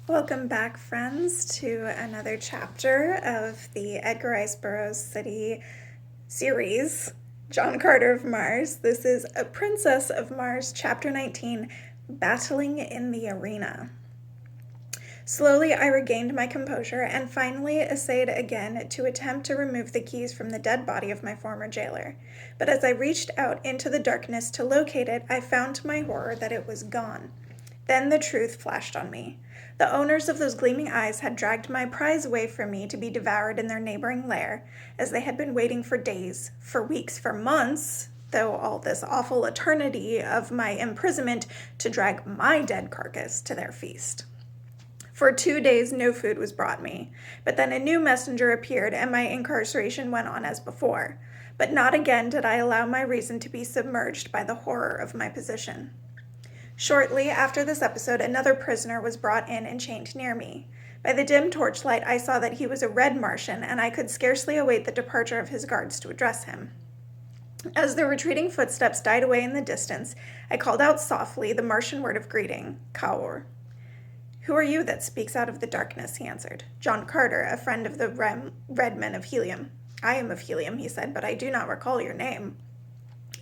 Welcome back, friends, to another chapter of the Edgar Rice Burroughs City series, John Carter of Mars. This is A Princess of Mars, Chapter 19, Battling in the Arena. Slowly, I regained my composure and finally essayed again to attempt to remove the keys from the dead body of my former jailer. But as I reached out into the darkness to locate it, I found to my horror that it was gone. Then the truth flashed on me. The owners of those gleaming eyes had dragged my prize away from me to be devoured in their neighboring lair, as they had been waiting for days, for weeks, for months, though all this awful eternity of my imprisonment, to drag my dead carcass to their feast. For 2 days no food was brought me, but then a new messenger appeared and my incarceration went on as before. But not again did I allow my reason to be submerged by the horror of my position. Shortly after this episode, another prisoner was brought in and chained near me. By the dim torchlight, I saw that he was a red Martian, and I could scarcely await the departure of his guards to address him. As the retreating footsteps died away in the distance, I called out softly the Martian word of greeting, Kaur. "Who are you that speaks out of the darkness?" he answered. "John Carter, a friend of the Red Men of Helium." "I am of Helium," he said, "but I do not recall your name."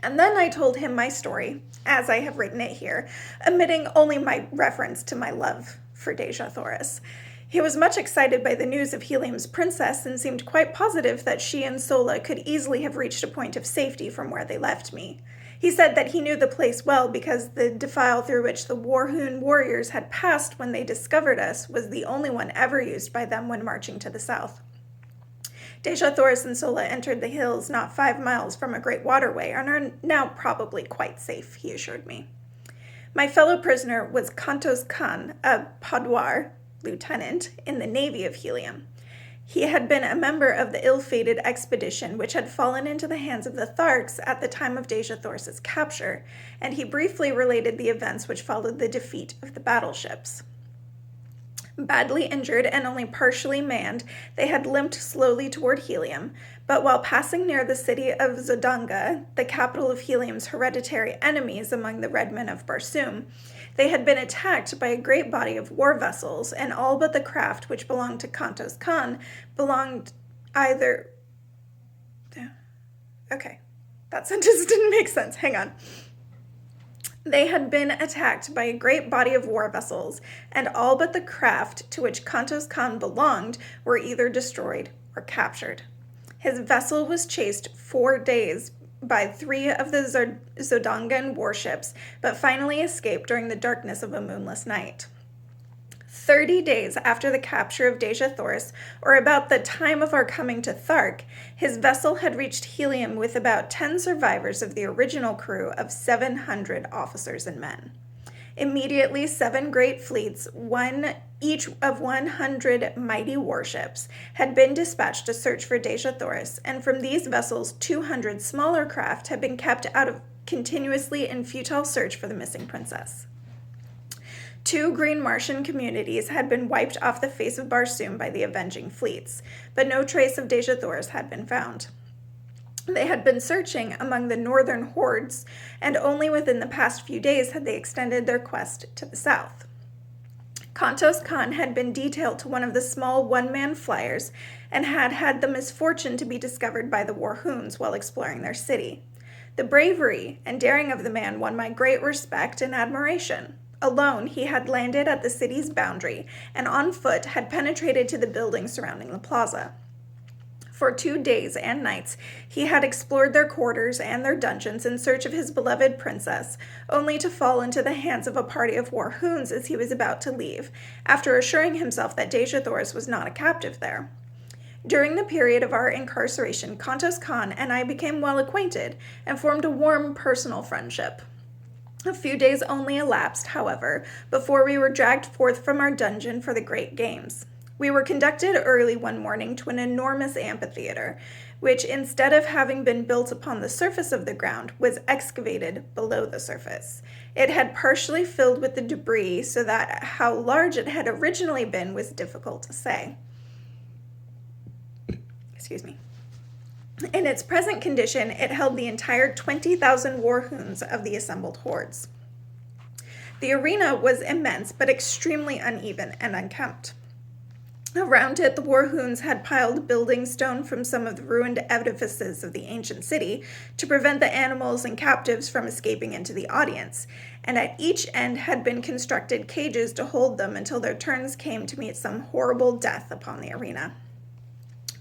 And then I told him my story, as I have written it here, omitting only my reference to my love for Dejah Thoris. He was much excited by the news of Helium's princess and seemed quite positive that she and Sola could easily have reached a point of safety from where they left me. He said that he knew the place well because the defile through which the Warhoon warriors had passed when they discovered us was the only one ever used by them when marching to the south. Dejah Thoris and Sola entered the hills not 5 miles from a great waterway and are now probably quite safe, he assured me. My fellow prisoner was Kantos Khan, a Padwar lieutenant in the Navy of Helium. He had been a member of the ill-fated expedition which had fallen into the hands of the Tharks at the time of Dejah Thoris's capture, and he briefly related the events which followed the defeat of the battleships. Badly injured and only partially manned, they had limped slowly toward Helium, but while passing near the city of Zodanga, the capital of Helium's hereditary enemies among the Red Men of Barsoom, they had been attacked by a great body of war vessels, and all but the craft which belonged to Kantos Khan belonged either... Okay, that sentence didn't make sense. Hang on. They had been attacked by a great body of war vessels, and all but the craft to which Kantos Khan belonged were either destroyed or captured. His vessel was chased 4 days by 3 of the Zodangan warships, but finally escaped during the darkness of a moonless night. 30 days after the capture of Dejah Thoris, or about the time of our coming to Thark, his vessel had reached Helium with about 10 survivors of the original crew of 700 officers and men. Immediately, 7 great fleets, each of 100 mighty warships, had been dispatched to search for Dejah Thoris, and from these vessels, 200 smaller craft had been kept out of continuously and futile search for the missing princess. 2 green Martian communities had been wiped off the face of Barsoom by the avenging fleets, but no trace of Dejah Thoris had been found. They had been searching among the northern hordes, and only within the past few days had they extended their quest to the south. Kantos Khan had been detailed to one of the small one-man flyers and had had the misfortune to be discovered by the Warhoons while exploring their city. The bravery and daring of the man won my great respect and admiration. Alone, he had landed at the city's boundary and on foot had penetrated to the buildings surrounding the plaza. For 2 days and nights, he had explored their quarters and their dungeons in search of his beloved princess, only to fall into the hands of a party of Warhoons as he was about to leave, after assuring himself that Dejah Thoris was not a captive there. During the period of our incarceration, Kantos Khan and I became well acquainted and formed a warm personal friendship. A few days only elapsed, however, before we were dragged forth from our dungeon for the great games. We were conducted early one morning to an enormous amphitheater, which, instead of having been built upon the surface of the ground, was excavated below the surface. It had partially filled with the debris, so that how large it had originally been was difficult to say. In its present condition, it held the entire 20,000 Warhoons of the assembled hordes. The arena was immense, but extremely uneven and unkempt. Around it, the Warhoons had piled building stone from some of the ruined edifices of the ancient city to prevent the animals and captives from escaping into the audience, and at each end had been constructed cages to hold them until their turns came to meet some horrible death upon the arena.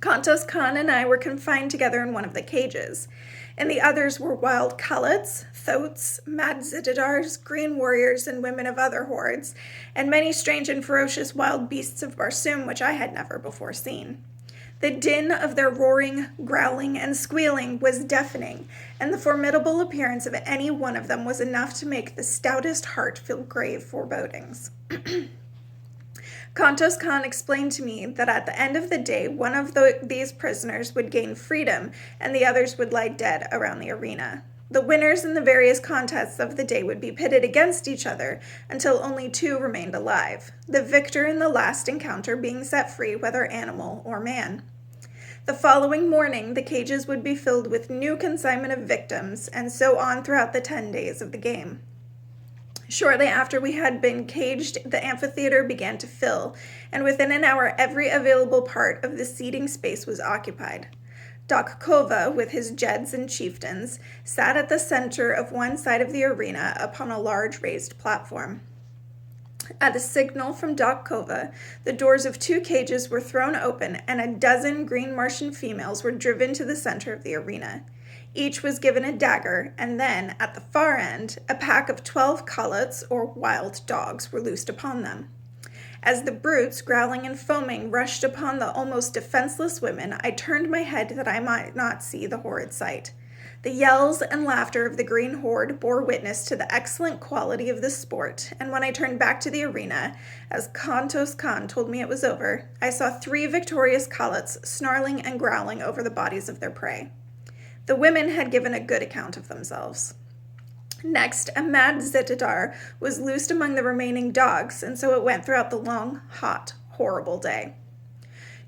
Kantos Kan and I were confined together in one of the cages. In the others were wild Khalots, Thoats, mad Zitidars, green warriors, and women of other hordes, and many strange and ferocious wild beasts of Barsoom which I had never before seen. The din of their roaring, growling, and squealing was deafening, and the formidable appearance of any one of them was enough to make the stoutest heart feel grave forebodings. Kantos Kan explained to me that at the end of the day, one of these prisoners would gain freedom and the others would lie dead around the arena. The winners in the various contests of the day would be pitted against each other until only two remained alive, the victor in the last encounter being set free, whether animal or man. The following morning, the cages would be filled with new consignment of victims, and so on throughout the 10 days of the game. Shortly after we had been caged, the amphitheater began to fill, and within an hour every available part of the seating space was occupied. Doc Kova, with his jeds and chieftains, sat at the center of one side of the arena upon a large raised platform. At a signal from Doc Kova, the doors of 2 cages were thrown open and a dozen green Martian females were driven to the center of the arena. Each was given a dagger, and then, at the far end, a pack of 12 Khalots, or wild dogs, were loosed upon them. As the brutes, growling and foaming, rushed upon the almost defenseless women, I turned my head that I might not see the horrid sight. The yells and laughter of the green horde bore witness to the excellent quality of the sport, and when I turned back to the arena, as Kantos Kan told me it was over, I saw 3 victorious Khalots snarling and growling over the bodies of their prey. The women had given a good account of themselves. Next, a mad Zitidar was loosed among the remaining dogs, and so it went throughout the long, hot, horrible day.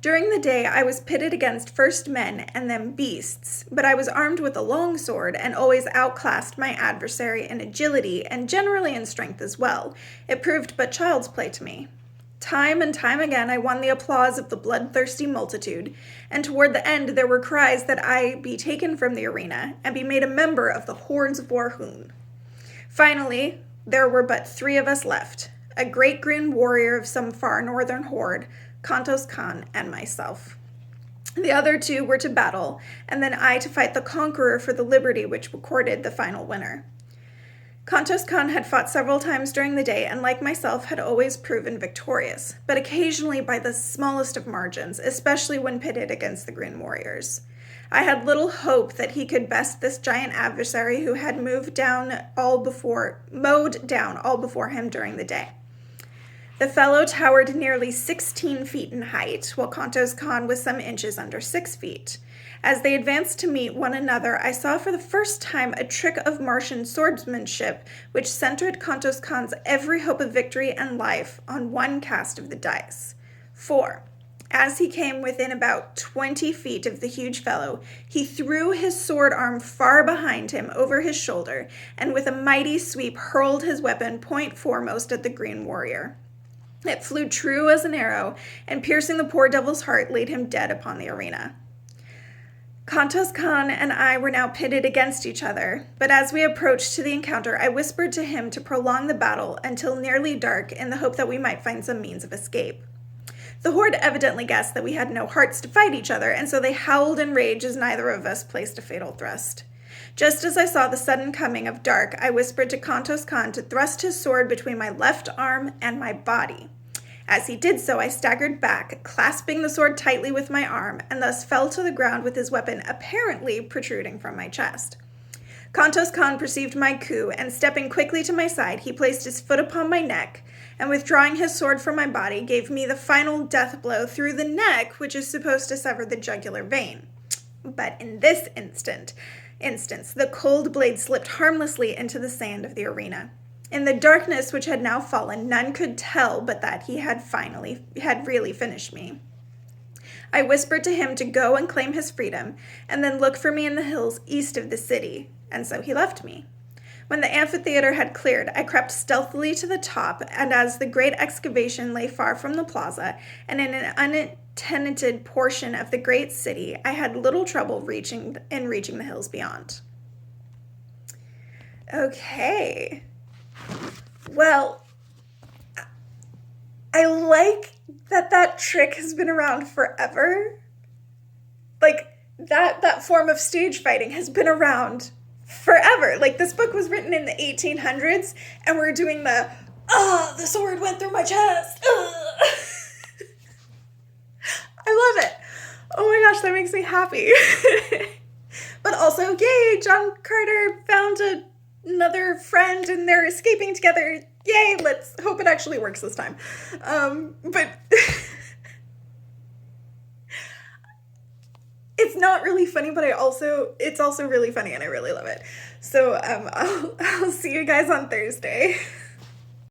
During the day, I was pitted against first men and then beasts, but I was armed with a long sword and always outclassed my adversary in agility and generally in strength as well. It proved but child's play to me. Time and time again I won the applause of the bloodthirsty multitude, and toward the end there were cries that I be taken from the arena and be made a member of the hordes of Warhoon. Finally, there were but 3 of us left, a great green warrior of some far northern horde, Kantos Kan, and myself. The other 2 were to battle, and then I to fight the conqueror for the liberty which recorded the final winner. Kantos Kan had fought several times during the day and, like myself, had always proven victorious, but occasionally by the smallest of margins, especially when pitted against the Green Warriors. I had little hope that he could best this giant adversary who had mowed down all before him during the day. The fellow towered nearly 16 feet in height, while Kantos Kan was some inches under 6 feet. As they advanced to meet one another, I saw for the first time a trick of Martian swordsmanship which centered Kantos Kan's every hope of victory and life on one cast of the dice. For, as he came within about 20 feet of the huge fellow, he threw his sword arm far behind him over his shoulder, and with a mighty sweep hurled his weapon point foremost at the green warrior. It flew true as an arrow, and piercing the poor devil's heart, laid him dead upon the arena. Kantos Kan and I were now pitted against each other, but as we approached to the encounter, I whispered to him to prolong the battle until nearly dark in the hope that we might find some means of escape. The horde evidently guessed that we had no hearts to fight each other, and so they howled in rage as neither of us placed a fatal thrust. Just as I saw the sudden coming of dark, I whispered to Kantos Kan to thrust his sword between my left arm and my body. As he did so, I staggered back, clasping the sword tightly with my arm, and thus fell to the ground with his weapon apparently protruding from my chest. Kantos Kan perceived my coup, and stepping quickly to my side, he placed his foot upon my neck, and withdrawing his sword from my body, gave me the final death blow through the neck, which is supposed to sever the jugular vein. But in this instance, the cold blade slipped harmlessly into the sand of the arena. In the darkness which had now fallen, none could tell but that he had really finished me. I whispered to him to go and claim his freedom, and then look for me in the hills east of the city, and so he left me. When the amphitheater had cleared, I crept stealthily to the top, and as the great excavation lay far from the plaza and in an untenanted portion of the great city, I had little trouble reaching the hills beyond. Okay. Well, I like that trick has been around forever. Like, that form of stage fighting has been around forever. Like, this book was written in the 1800s, and we're doing the sword went through my chest. I love it. Oh my gosh, that makes me happy. But also, yay, John Carter found another friend and they're escaping together. Yay, let's hope it actually works this time. But it's not really funny, but it's also really funny and I really love it. So I'll see you guys on Thursday.